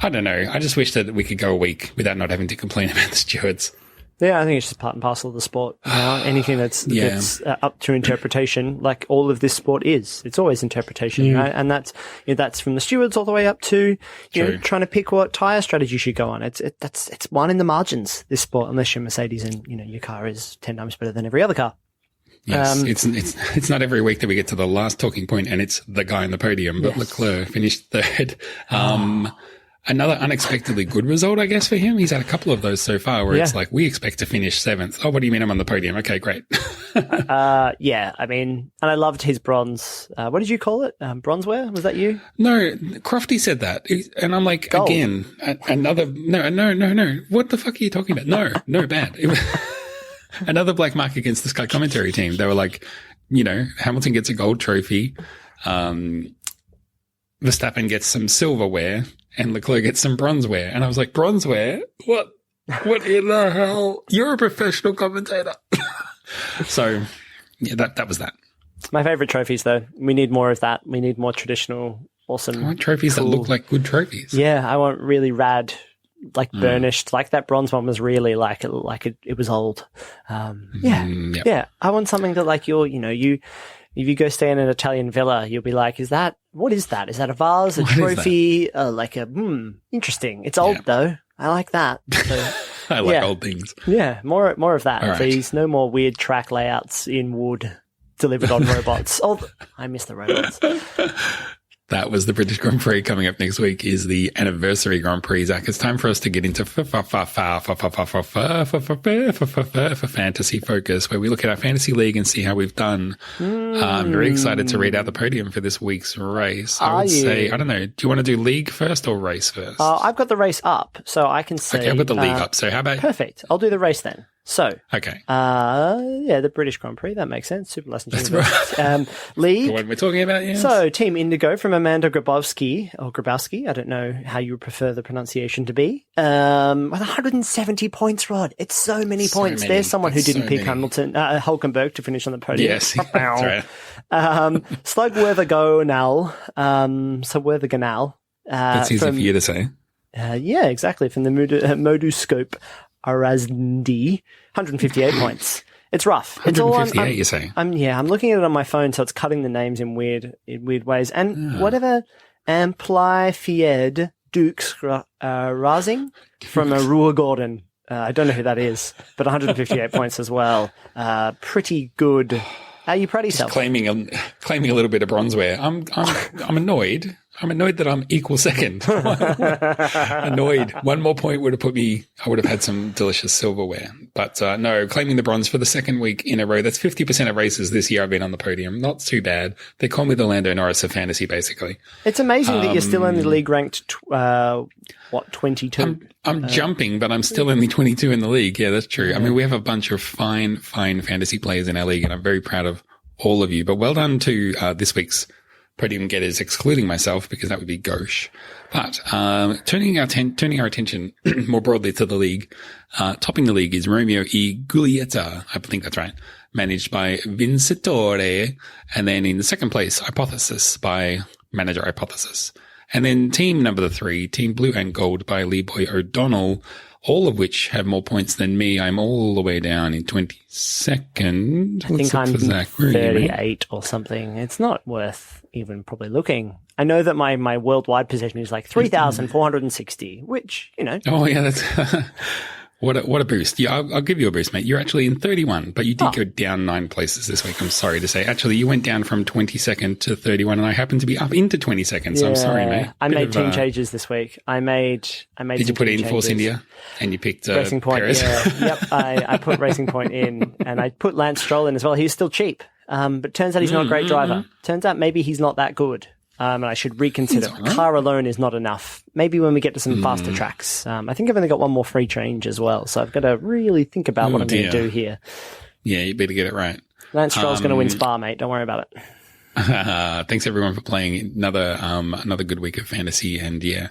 that we could go a week without not having to complain about the stewards. Yeah, I think it's just part and parcel of the sport. Anything that's up to interpretation, like all of this sport is. It's always interpretation, right? And that's from the stewards all the way up to trying to pick what tyre strategy should go on. It's one in the margins, this sport, unless you're Mercedes and your car is 10 times better than every other car. Yes, it's not every week that we get to the last talking point and it's the guy on the podium, but Leclerc finished third. Another unexpectedly good result, I guess, for him. He's had a couple of those so far where it's like, we expect to finish 7th. Oh, what do you mean I'm on the podium? Okay, great. And I loved his bronze. What did you call it? Bronzeware? Was that you? No, Crofty said that. And I'm like, Gold. Again, another, no. What the fuck are you talking about? No, bad. It was another black mark against the Sky commentary team. They were like, Hamilton gets a gold trophy. Verstappen gets some silverware. And Leclerc gets some bronzeware. And I was like, bronzeware? What in the hell? You're a professional commentator. So, that was that. My favorite trophies, though. We need more of that. We need more traditional, awesome. I want trophies that look like good trophies. Yeah, I want really rad, burnished. Like that bronze one was really like it was old. I want something that if you go stay in an Italian villa, you'll be like, what is that? Is that a vase, a trophy, interesting. It's old though. I like that. So, I like old things. Yeah, more of that, right. Please. No more weird track layouts in wood delivered on robots. I miss the robots. That was the British Grand Prix. Coming up next week is the anniversary Grand Prix, Zach. It's time for us to get into fantasy focus, where we look at our fantasy league and see how we've done. I'm very excited to read out the podium for this week's race. I would say, I don't know, do you want to do league first or race first? I've got the race up, so I can see. Okay, I've got the league up, so how about... Perfect. I'll do the race then. So, Okay. the British Grand Prix, that makes sense. Super License League. The one we're talking about, yes. So, Team Indigo from Amanda Grabowski, I don't know how you would prefer the pronunciation to be, with 170 points, Rod. It's so many points. There's someone who didn't pick Hulkenberg to finish on the podium. Yes, that's right. Slugworther Ganal. That's easy for you to say. Yeah, exactly. From the Moduscope Arazndi, 158 points. It's rough. It's 158, you say? I'm looking at it on my phone, so it's cutting the names in weird ways. And whatever Amplified Dukes Razing from Ruhr Gordon. I don't know who that is, but 158 points as well. Pretty good. Are you proud of yourself? Claiming a little bit of bronzeware. I'm annoyed. I'm annoyed that I'm equal second. Annoyed. One more point would have put me, I would have had some delicious silverware. But no, claiming the bronze for the second week in a row. That's 50% of races this year I've been on the podium. Not too bad. They call me the Lando Norris of fantasy, basically. It's amazing that you're still in the league ranked, 22? I'm jumping, but I'm still only 22 in the league. Yeah, that's true. I mean, we have a bunch of fine fantasy players in our league, and I'm very proud of all of you. But well done to this week's podium getters, excluding myself, because that would be gauche. But turning our attention more broadly to the league, topping the league is Romeo e Giulietta, I think that's right, managed by Vincitore, and then in the second place, Hypothesis by Manager Hypothesis. And then team number 3, Team Blue and Gold by Leeboy O'Donnell, all of which have more points than me. I'm all the way down in 22nd. I think I'm 38 or something. It's not worth even probably looking. I know that my worldwide position is like 3,460, which, you know. Oh, yeah, that's... What a boost. Yeah, I'll give you a boost, mate. You're actually in 31, but you did go down 9 places this week. I'm sorry to say. Actually, you went down from 22nd to 31, and I happened to be up into 22nd, so I'm sorry, mate. I made team changes this week. I made Did you put in Force India? And you picked Racing Point, Perez? Yeah. Yep, I put Racing Point in, and I put Lance Stroll in as well. He's still cheap, but turns out he's not a great driver. Turns out maybe he's not that good. And I should reconsider. Car alone is not enough. Maybe when we get to some faster tracks. I think I've only got one more free change as well, so I've got to really think about what I'm going to do here. Yeah, you better get it right. Lance Stroll's going to win Spa, mate. Don't worry about it. Thanks everyone for playing another good week of fantasy, and yeah,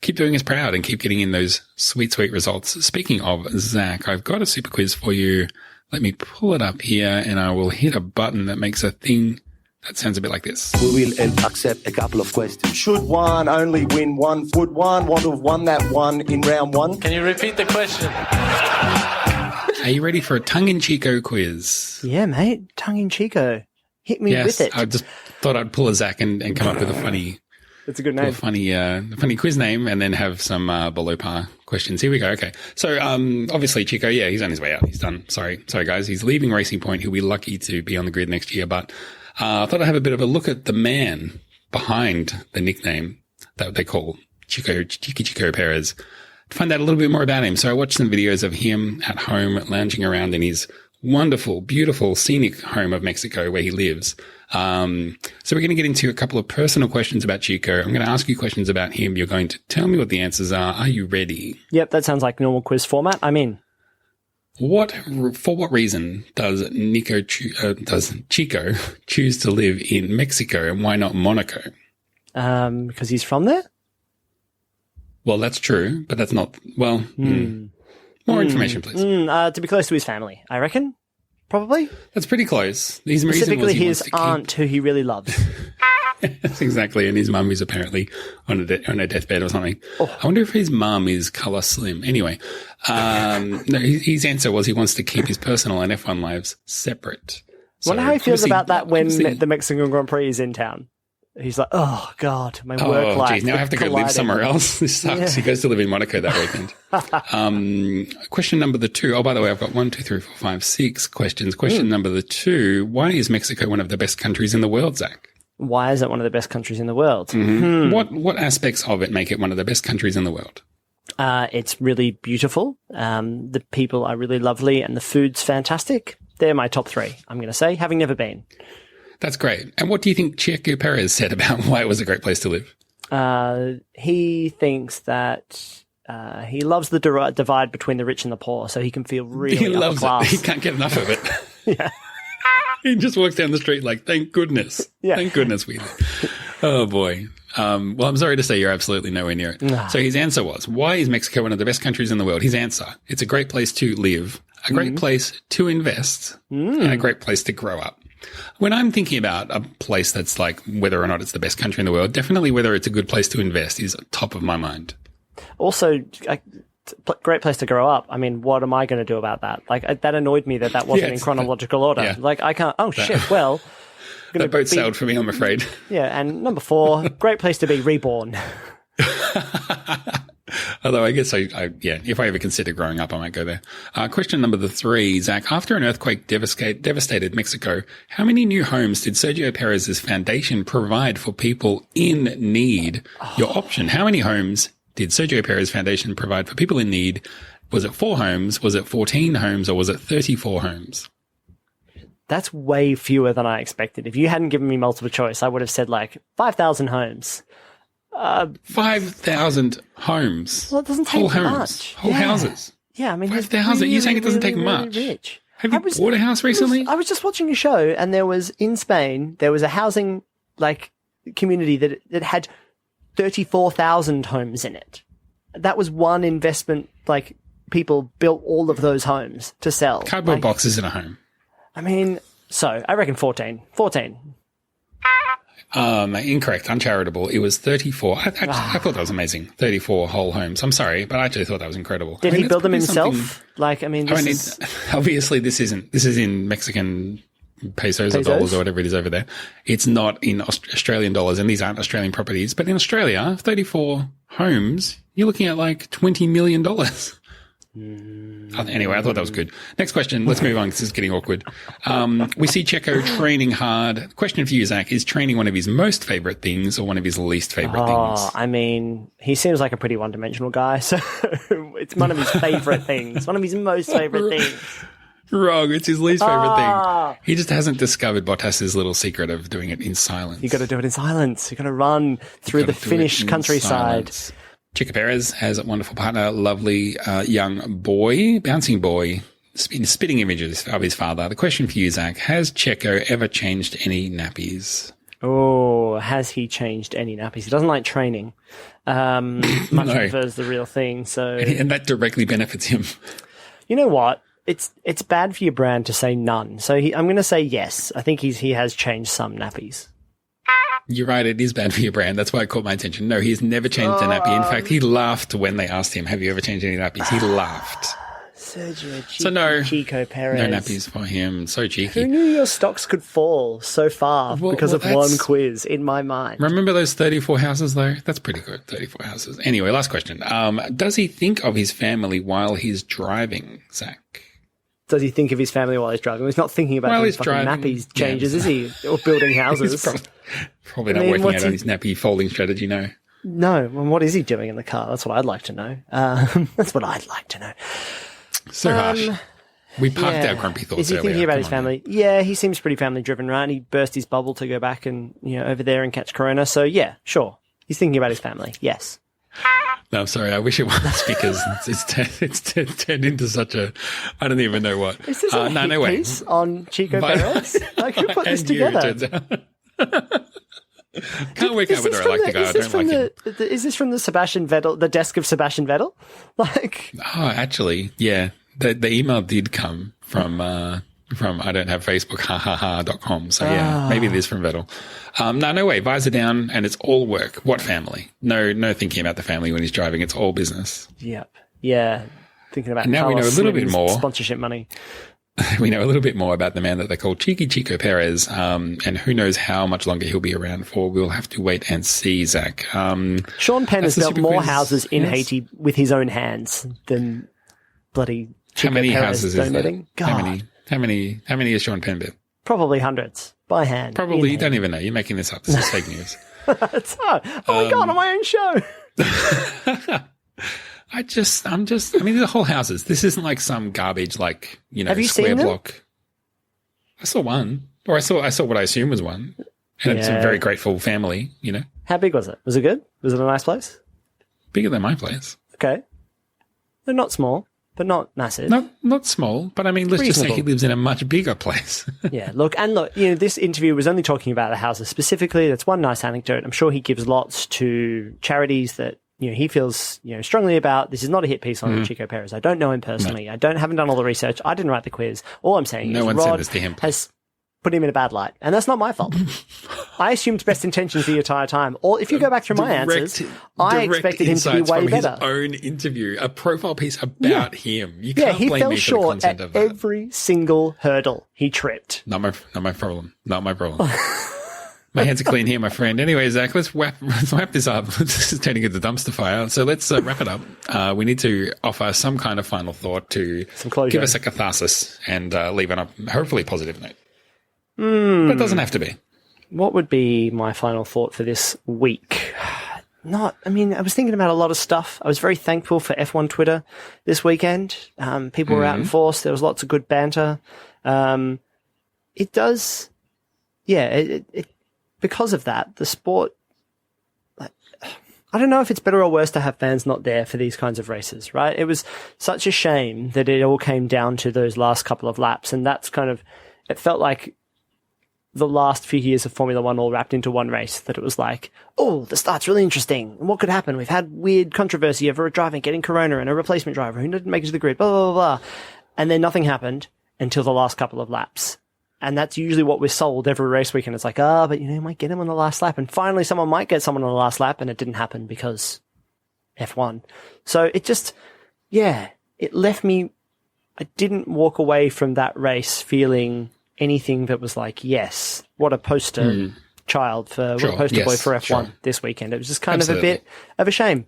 keep doing us proud and keep getting in those sweet results. Speaking of Zach, I've got a super quiz for you. Let me pull it up here, and I will hit a button that makes a thing. That sounds a bit like this. We will accept a couple of questions. Should one only win one? Would one want to have won that one in round one? Can you repeat the question? Are you ready for a tongue-in-cheeko quiz? Yeah, mate. Tongue-in-cheeko. Hit me with it. I just thought I'd pull a Zach and come up with a funny... That's a good name. A funny quiz name, and then have some below par questions. Here we go. Okay. So, obviously, Chico, yeah, he's on his way out. He's done. Sorry, guys. He's leaving Racing Point. He'll be lucky to be on the grid next year, but... I thought I'd have a bit of a look at the man behind the nickname that they call Cheeky Checo Perez to find out a little bit more about him. So I watched some videos of him at home lounging around in his wonderful, beautiful, scenic home of Mexico where he lives. So we're going to get into a couple of personal questions about Chico. I'm going to ask you questions about him. You're going to tell me what the answers are. Are you ready? Yep, that sounds like normal quiz format. I'm in. For what reason does Chico choose to live in Mexico, and why not Monaco? Because he's from there? Well, that's true, but that's not, more information, please. To be close to his family, I reckon. Probably. That's pretty close. Specifically his aunt, who he really loves. That's exactly. And his mum is apparently on a deathbed or something. Oh. I wonder if his mum is colour slim. Anyway, no, his answer was he wants to keep his personal and F1 lives separate. I wonder how he feels about that when the Mexican Grand Prix is in town. He's like, oh, God, my work life. Geez, now I have to go live somewhere else. This sucks. Yeah. He goes to live in Monaco that weekend. Question number 2. Oh, by the way, I've got 1, 2, 3, 4, 5, 6 questions. Question number 2. Why is Mexico one of the best countries in the world, Zach? Why is it one of the best countries in the world? Mm-hmm. What aspects of it make it one of the best countries in the world? It's really beautiful. The people are really lovely, and the food's fantastic. They're my top 3, I'm going to say, having never been. That's great. And what do you think Checo Perez said about why it was a great place to live? He thinks that He loves the divide between the rich and the poor, so he can feel really He upper loves class. it. He can't get enough of it. Yeah. He just walks down the street like, thank goodness. Yeah. Thank goodness we live. Oh, boy. Well, I'm sorry to say you're absolutely nowhere near it. So his answer was, why is Mexico one of the best countries in the world? His answer, it's a great place to live, a great place to invest, and a great place to grow up. When I'm thinking about a place that's like whether or not it's the best country in the world, definitely whether it's a good place to invest is top of my mind. Also, great place to grow up. I mean, what am I going to do about that? Like, that annoyed me that wasn't in chronological order. Yeah. Like, I can't, oh shit, well. That boat sailed for me, I'm afraid. Yeah, and number 4, great place to be reborn. Although I guess if I ever consider growing up, I might go there. Question number 3, Zach. After an earthquake devastated Mexico, how many new homes did Sergio Perez's foundation provide for people in need? Your option. How many homes did Sergio Perez Foundation provide for people in need? Was it 4 homes? Was it 14 homes? Or was it 34 homes? That's way fewer than I expected. If you hadn't given me multiple choice, I would have said like 5,000 homes. 5,000 homes. Well, it doesn't take whole homes. much. Whole houses. Yeah, I mean, 5,000. You're saying it doesn't take really much. Rich. Have you bought a house recently? I was just watching a show, and there was in Spain, there was a housing community that had 34,000 homes in it. That was one investment. Like, people built all of those homes to sell. Cardboard boxes in a home. I mean, so I reckon 14. 14. Incorrect. Uncharitable. It was 34. I thought that was amazing. 34 whole homes. I'm sorry, but I actually thought that was incredible. Did he build them himself? Obviously this is in Mexican pesos or dollars or whatever it is over there. It's not in Australian dollars, and these aren't Australian properties. But in Australia, 34 homes, you're looking at like $20 million. Anyway, I thought that was good. Next question. Let's move on because it's getting awkward. We see Checo training hard. Question for you, Zach. Is training one of his most favorite things or one of his least favorite things? I mean, he seems like a pretty one-dimensional guy, so it's one of his favorite things. One of his most favorite things. Wrong. It's his least favorite thing. He just hasn't discovered Bottas's little secret of doing it in silence. You got to do it in silence. You got to run through the Finnish countryside. Checo Perez has a wonderful partner, lovely young boy, bouncing boy, spitting images of his father. The question for you, Zach, has Checo ever changed any nappies? Oh, has he changed any nappies? He doesn't like training. Much prefers the real thing. So, and that directly benefits him. You know what? It's bad for your brand to say none. So I'm going to say yes. I think he has changed some nappies. You're right. It is bad for your brand. That's why it caught my attention. No, he's never changed a nappy. In fact, he laughed when they asked him, have you ever changed any nappies? He laughed. Sergio Cheeky Perez. No nappies for him. So cheeky. Who knew your stocks could fall so far because of one quiz in my mind? Remember those 34 houses, though? That's pretty good, 34 houses. Anyway, last question. Does he think of his family while he's driving, Zach? Does he think of his family while he's driving? He's not thinking about his fucking nappies changes, is he? Or building houses. Probably not working out on his nappy folding strategy, no. No. And what is he doing in the car? That's what I'd like to know. That's what I'd like to know. So harsh. We parked our grumpy thoughts. Is he thinking about his family? Yeah, he seems pretty family driven, right? He burst his bubble to go back and over there and catch Corona. So yeah, sure. He's thinking about his family. Yes. No, I'm sorry. I wish it was because it's turned into such a I don't even know what. Is this a piece on Checo Perez? Like, who put this together? Can't work out whether I like the guy. I don't like him. Is this from the Sebastian Vettel, the desk of Sebastian Vettel? Actually, yeah. The email did come from I don't have Facebook, .com. So yeah, maybe it is from Vettel. No way. Visor down and it's all work. What family? No thinking about the family when he's driving. It's all business. Yep. Yeah. Thinking about now we know a little bit more sponsorship money. We know a little bit more about the man that they call Cheeky Checo Perez, and who knows how much longer he'll be around for. We'll have to wait and see, Zach. Sean Penn has built more houses in Haiti with his own hands than bloody Checo How many Perez houses donating. is that? How many has Sean Penn built? Probably hundreds by hand. Probably. You don't even know. You're making this up. This is fake news. Oh my God, on my own show. I mean, these are whole houses. This isn't like some garbage, like, Have you square seen them? block. I saw one, or I saw what I assume was one. And it's a very grateful family, How big was it? Was it good? Was it a nice place? Bigger than my place. Okay. They're not small, but not massive. Not small, but I mean, let's just say he Reasonable. lives in a much bigger place. Yeah, look, this interview was only talking about the houses specifically. That's one nice anecdote. I'm sure he gives lots to charities that, he feels, strongly about. This is not a hit piece on Cheeky Perez. I don't know him personally. I haven't done all the research. I didn't write the quiz. All I'm saying No is one said Rod this to him. has put him in a bad light. And that's not my fault. I assumed best intentions the entire time. Or if you go back through my answers, I expected him to be way from better. His own interview, a profile piece about him. You Yeah, can't he blame fell me for the short content at of that. every single hurdle he tripped. Not my problem. Not my problem. My hands are clean here, my friend. Anyway, Zach, let's wrap this up. This is turning into dumpster fire. So let's wrap it up. We need to offer some kind of final thought to Some closure. give us a catharsis and leave on a hopefully positive note. But it doesn't have to be. What would be my final thought for this week? I was thinking about a lot of stuff. I was very thankful for F1 Twitter this weekend. People were out in force. There was lots of good banter. Because of that, the sport, I don't know if it's better or worse to have fans not there for these kinds of races, right? It was such a shame that it all came down to those last couple of laps. And that's it felt like the last few years of Formula One all wrapped into one race, that it was like, oh, the start's really interesting. And what could happen? We've had weird controversy over a driver getting corona and a replacement driver who didn't make it to the grid, blah, blah, blah, blah. And then nothing happened until the last couple of laps. And that's usually what we're sold every race weekend. It's like, but you might get him on the last lap. And finally someone might get someone on the last lap, and it didn't happen because F1. So it just, it left me, I didn't walk away from that race feeling anything that was like, yes, what a poster child what a poster boy for F1 this weekend. It was just kind of a bit of a shame,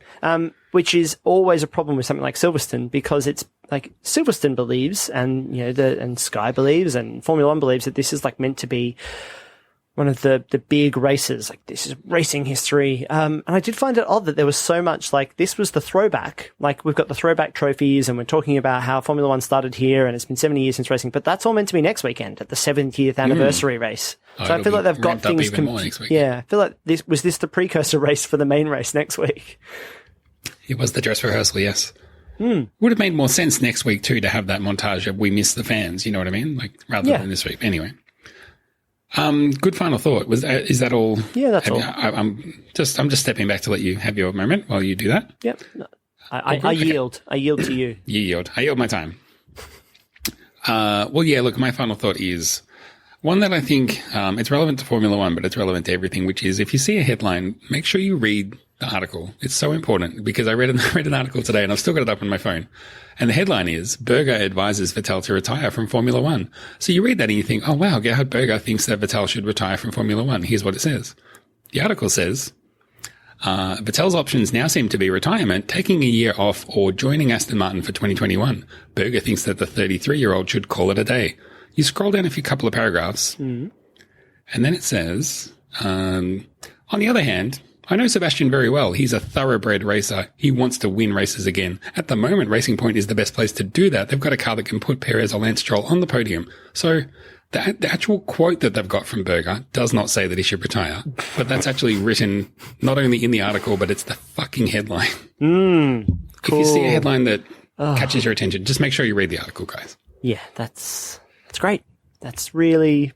which is always a problem with something like Silverstone, because it's like Silverstone believes, and and Sky believes, and Formula One believes that this is like meant to be one of the big races. Like, this is racing history. And I did find it odd that there was so much, like, this was the throwback. Like, we've got the throwback trophies, and we're talking about how Formula One started here, and it's been 70 years since racing, but that's all meant to be next weekend at the 70th anniversary race. So I feel like they've got things. I feel like this was the precursor race for the main race next week. It was the dress rehearsal, yes. Would have made more sense next week too to have that montage of we miss the fans. You know what I mean? Like, rather than this week. Anyway, good final thought. Is that all? Yeah, that's all. I'm just stepping back to let you have your moment while you do that. Yep. I yield. I yield to you. You yield. I yield my time. Look, my final thought is one that I think it's relevant to Formula One, but it's relevant to everything, which is if you see a headline, make sure you read the article. It's so important, because I read an article today, and I've still got it up on my phone. And the headline is, Berger advises Vettel to retire from Formula One. So you read that and you think, oh wow, Gerhard Berger thinks that Vettel should retire from Formula One. Here's what it says. The article says, Vettel's options now seem to be retirement, taking a year off, or joining Aston Martin for 2021. Berger thinks that the 33-year-old should call it a day. You scroll down a couple of paragraphs, and then it says, on the other hand, I know Sebastian very well. He's a thoroughbred racer. He wants to win races again. At the moment, Racing Point is the best place to do that. They've got a car that can put Perez or Lance Stroll on the podium. So the actual quote that they've got from Berger does not say that he should retire, but that's actually written not only in the article, but it's the fucking headline. Cool. If you see a headline that catches your attention, just make sure you read the article, guys. Yeah, that's great. That's really,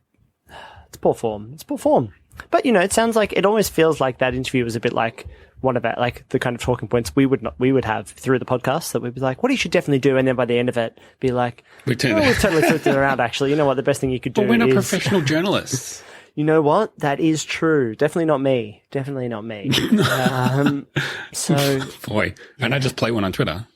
it's poor form. It's poor form. But, it sounds like, it almost feels like that interview was a bit like one about, like, the kind of talking points we would have through the podcast, that we'd be like, what you should definitely do, and then by the end of it, be like, we've totally flipped it around, actually. You know what, the best thing you could do is... But we're not professional journalists. You know what? That is true. Definitely not me. Definitely not me. Boy, and I just play one on Twitter.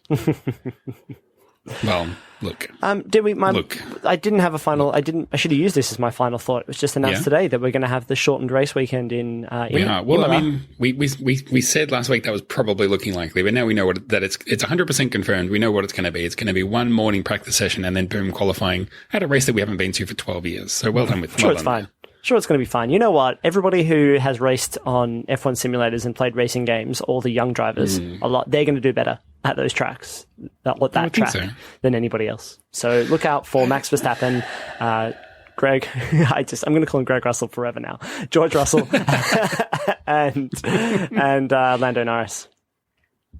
Well, look. I didn't have a final. I should have used this as my final thought. It was just announced today that we're going to have the shortened race weekend in. We are. Well, I mean, we said last week that was probably looking likely, but now we know that it's 100% confirmed. We know what it's going to be. It's going to be one morning practice session and then boom, qualifying at a race that we haven't been to for 12 years. So well done with. Sure, it's fine. Sure, it's going to be fine. You know what? Everybody who has raced on F1 simulators and played racing games, all the young drivers, they're going to do better at those tracks, that track, than anybody else. So look out for Max Verstappen, Greg, I'm going to call him Greg Russell forever now, George Russell, and Lando Norris.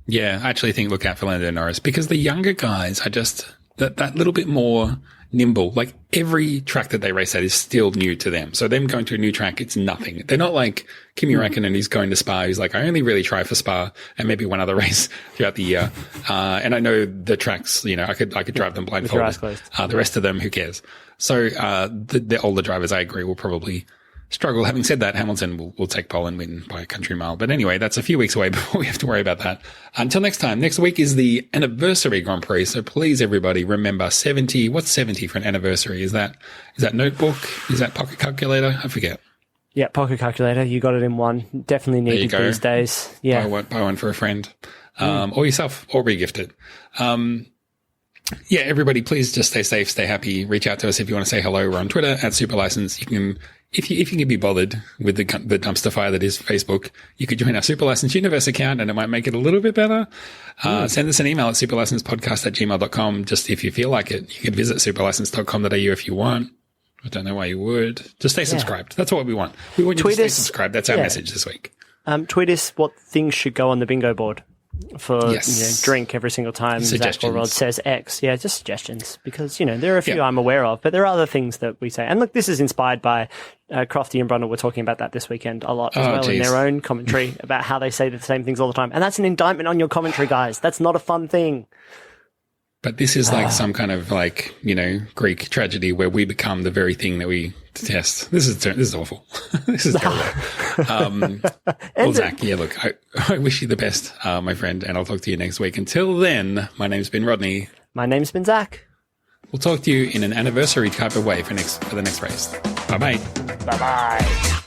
Yeah, I actually think look out for Lando Norris because the younger guys are just that little bit more nimble. Like every track that they race at is still new to them. So them going to a new track, it's nothing. They're not like Kimi Räikkönen who's going to Spa. He's like, I only really try for Spa and maybe one other race throughout the year. And I know the tracks, I could drive them blindfolded. The rest of them, who cares? So, the older drivers, I agree, will probably struggle. Having said that, Hamilton will take pole and win by a country mile. But anyway, that's a few weeks away before we have to worry about that. Until next time, next week is the anniversary Grand Prix. So please, everybody, remember 70. What's 70 for an anniversary? Is that notebook? Is that pocket calculator? I forget. Yeah, pocket calculator. You got it in one. Definitely needed these days. Yeah. Buy one for a friend, or yourself, or re-gift it. Yeah, everybody, please just stay safe, stay happy. Reach out to us if you want to say hello. We're on Twitter at Superlicense. You can, if you can be bothered with the dumpster fire that is Facebook, you could join our Superlicense Universe account and it might make it a little bit better. Send us an email at superlicencepodcast@gmail.com. Just if you feel like it, you could visit superlicense.com.au if you want. I don't know why you would. Just stay subscribed. That's what we want. We want you to stay subscribed. That's our message this week. Tweet us what things should go on the bingo board for drink every single time Zach or Rod says X. Yeah, just suggestions because, there are a few I'm aware of, but there are other things that we say. And look, this is inspired by Crofty and Brundle were talking about that this weekend a lot as well in their own commentary about how they say the same things all the time. And that's an indictment on your commentary, guys. That's not a fun thing. But this is like some kind of Greek tragedy where we become the very thing that we detest. This is awful. This is terrible. Well, Zach, look, I wish you the best, my friend, and I'll talk to you next week. Until then, my name's been Rodney. My name's been Zach. We'll talk to you in an anniversary type of way for the next race. Bye-bye. Bye-bye.